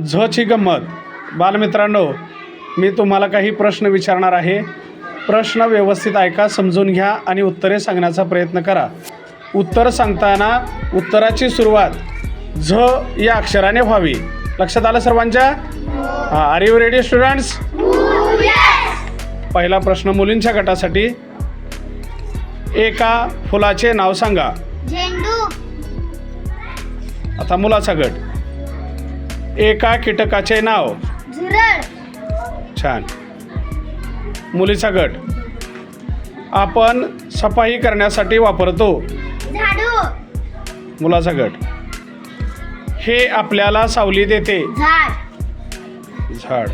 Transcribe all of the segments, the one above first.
झची गंमत. बालमित्रांनो, मी तुम्हाला काही प्रश्न विचारणार आहे. प्रश्न व्यवस्थित ऐका, समजून घ्या आणि उत्तरे सांगण्याचा प्रयत्न करा. उत्तर सांगताना उत्तराची सुरुवात झ या अक्षराने व्हावी. लक्षात आलं सर्वांच्या? Are you ready students? पहिला प्रश्न मुलींच्या गटासाठी. एका फुलाचे नाव सांगा. झेंडू. आता मुलाचा गट. एका कीटकाचे नाव. झुरळ. छान. मुलीचा गट. आपण सफाई करण्यासाठी वापरतो. झाडू. मुलाचा गट. हे आपल्याला सावली देते. झाड. झाड.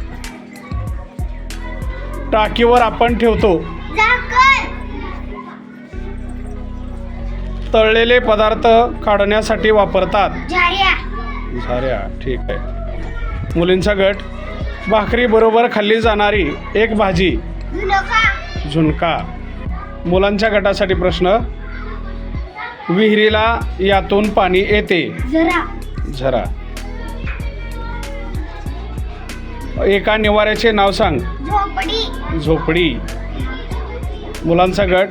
टाकीवर आपण ठेवतो. झाकण. तळलेले पदार्थ काढण्यासाठी वापरतात. झाऱ्या. झाऱ्या. ठीक आहे. मुलींचा गट. भाकरी बरोबर खाल्ली जाणारी एक भाजी. झुणका. झुणका. मुलांच्या गटासाठी प्रश्न. विहिरीला यातून पाणी येते. झरा. झरा. एका निवाऱ्याचे नाव सांग. झोपडी. झोपडी. मुलांचा गट.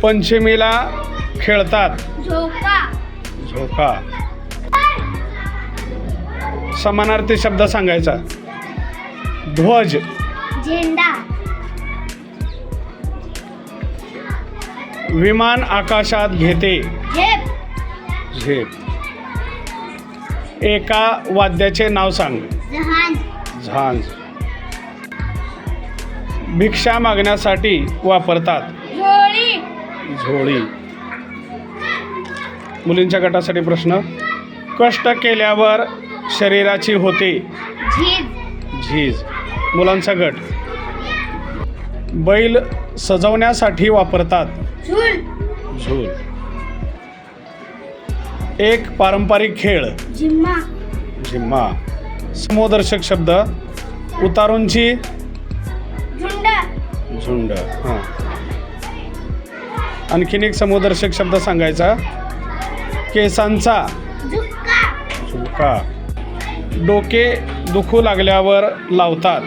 पंचमीला खेळतात. झोका. झोका. समानार्थी शब्द सांगायचा. ध्वज. झेंडा. विमान आकाशात घेते. झेप. झेप. एका वाद्याचे नाव सांग. जहाज. झांज. भिक्षा मागण्यासाठी वापरतात. झोळी. झोळी. मुलींच्या गटासाठी प्रश्न. कष्ट केल्यावर शरीराची होते. झीज. झीज. मुलांचा गट. बैल सजवण्यासाठी वापरतात. झूल. झूल. एक पारंपरिक खेळ. जिम्मा. झिम्मा. समूहदर्शक शब्द. उतारूंची. झुंड. झुंड. हां. आणखीन एक समूहदर्शक शब्द सांगायचा. केसांचा. झुक्का. झुणका. डोके दुखू लागल्यावर लावतात.